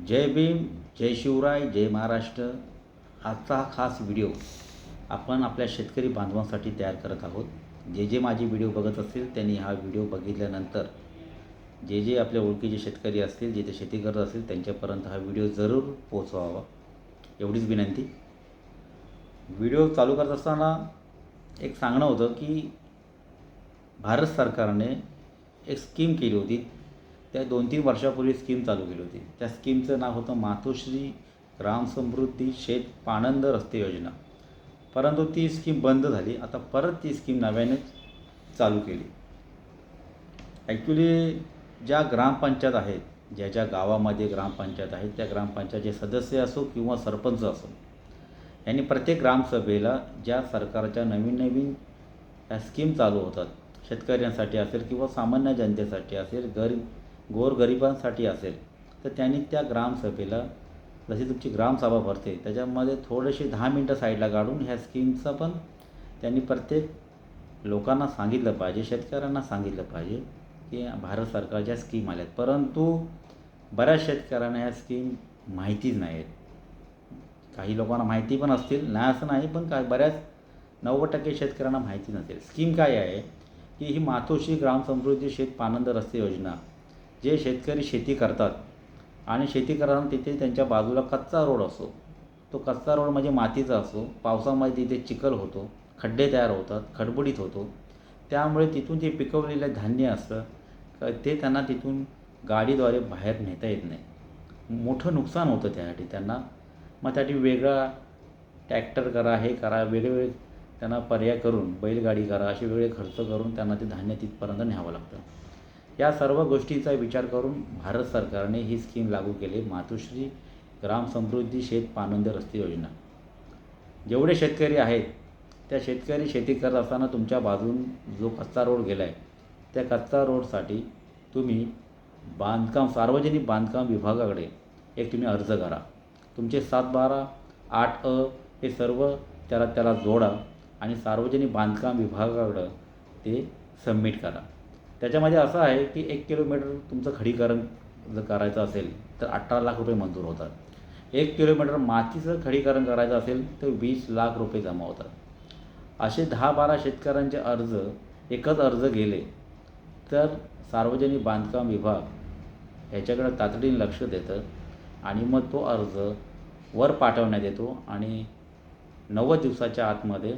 जय भीम, जय शिवराय, जय महाराष्ट्र। आजचा हा खास व्हिडिओ आपण आपल्या शेतकरी बांधवांसाठी तयार करत आहोत। जे माझी व्हिडिओ बघत असतील त्यांनी हा व्हिडिओ बघितल्यानंतर जे आपल्या ओळखीचे शेतकरी असतील, जे शेती करत असतील त्यांच्यापर्यंत हा व्हिडिओ जरूर पोहोचवावा, एवढीच विनंती। व्हिडिओ चालू करत असताना एक सांगणं होतं की भारत सरकारने एक स्कीम केली होती। त्या 2-3 वर्षापूर्वी स्कीम चालू केली होती। त्या स्कीमचं नाव होतं मातोश्री ग्राम समृद्धी शेत पाणंद रस्ते योजना। परंतु ती स्कीम बंद झाली। आता परत ती स्कीम नव्याने चालू केली। ॲक्च्युली ज्या ग्रामपंचायत आहेत, ज्या गावामध्ये ग्रामपंचायत आहेत, त्या ग्रामपंचायतचे सदस्य असो किंवा सरपंच असो, यांनी प्रत्येक ग्रामसभेला ज्या सरकारच्या नवीन ह्या स्कीम चालू होतात, शेतकऱ्यांसाठी असेल किंवा सामान्य जनतेसाठी असेल, गोरगरिबांसाठी असेल, तर त्यांनी त्या ग्रामसभेला जशी तुमची ग्रामसभा भरते त्याच्यामध्ये थोडेसे 10 मिनटं साईडला काढून ह्या स्कीमचं पण त्यांनी प्रत्येक लोकांना सांगितलं पाहिजे, शेतकऱ्यांना सांगितलं पाहिजे की भारत सरकारच्या स्कीम आल्यात। परंतु बऱ्याच शेतकऱ्यांना ह्या स्कीम माहितीच नाही आहेत। काही लोकांना माहिती पण असतील, नाही असं नाही, पण बऱ्याच 90% शेतकऱ्यांना माहिती नसेल। स्कीम काय आहे की ही मातोश्री ग्राम समृद्धी शेत पाणंद रस्ते योजना, जे शेतकरी शेती करतात आणि शेती करताना तिथे त्यांच्या बाजूला कच्चा रोड असो, तो कच्चा रोड म्हणजे मातीचा असो, पावसामध्ये तिथे चिखल होतो, खड्डे तयार होतात, खडबडीत होतो, त्यामुळे तिथून ते पिकवलेलं धान्य असतं ते त्यांना तिथून गाडीद्वारे बाहेर नेता येत नाही। मोठं नुकसान होतं त्यासाठी त्यांना। मग त्यासाठी वेगळा ट्रॅक्टर करा, हे करा, वेगवेगळे त्यांना पर्याय करून, बैलगाडी करा, असे वेगळे खर्च करून त्यांना ते धान्य तिथपर्यंत न्यावं लागतं। या सर्व गोष्टीचा विचार करून भारत सरकारने ही स्कीम लागू केली, मातोश्री ग्राम समृद्धी शेत पाणंद रस्ते योजना। जेवढे शेतकरी आहेत त्या शेतकरी शेती करत असताना तुमच्या बाजून जो कच्चा रोड गेला आहे, त्या कच्चा रोडसाठी तुम्ही सार्वजनिक बांधकाम विभागाकडे तुम्ही अर्ज करा। तुमचे 7/12, 8A हे सर्व त्याला जोडा आणि सार्वजनिक बांधकाम विभागाकडं ते सबमिट करा। त्याच्यामध्ये असं आहे की 1 किलोमीटर तुमचं खडीकरण जर करायचं असेल तर 18 लाख रुपये मंजूर होतात। 1 किलोमीटर मातीचं खडीकरण करायचं असेल तर 20 लाख रुपये जमा होतात। असे 10-12 शेतकऱ्यांचे एकच अर्ज गेले तर सार्वजनिक बांधकाम विभाग ह्याच्याकडे तातडीने लक्ष देतं आणि मग तो अर्ज वर पाठवण्यात येतो आणि 90 दिवसाच्या आतमध्ये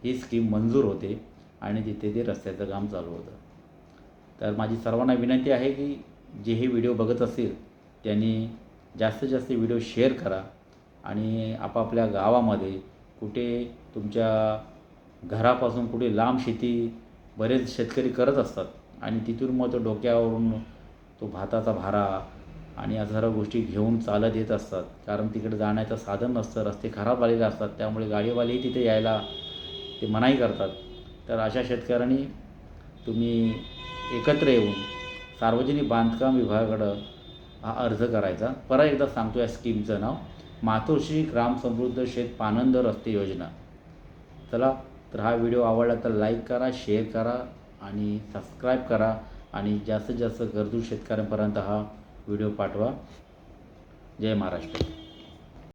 ही स्कीम मंजूर होते आणि तिथे ते रस्त्याचं काम चालू होतं। तर माझी सर्वांना विनंती आहे की जे हे व्हिडिओ बघत असतील त्यांनी जास्तीत जास्त व्हिडिओ शेअर करा आणि आपापल्या गावामध्ये कुठे तुमच्या घरापासून कुठे लांब शेती बरेच शेतकरी करत असतात आणि तिथून मग तो डोक्यावरून तो भाताचा भारा आणि या सर्व गोष्टी घेऊन चालत येत असतात, कारण तिकडे जाण्याचं साधन नसतं, रस्ते खराब झालेले असतात, त्यामुळे गाडीवालेही तिथे यायला ते मनाई करतात। तर अशा शेतकऱ्यांनी तुम्ही एकत्र येऊन सार्वजनिक बांधकाम विभागाकडं हा अर्ज करायचा। परत एकदा सांगतो, या स्कीमचं नाव मातोश्री ग्राम समृद्ध शेत पाणंद रस्ते योजना। चला, तर हा व्हिडिओ आवडला तर लाईक करा, शेअर करा आणि सबस्क्राईब करा आणि जास्तीत जास्त गरजू शेतकऱ्यांपर्यंत हा व्हिडिओ पाठवा। जय महाराष्ट्र।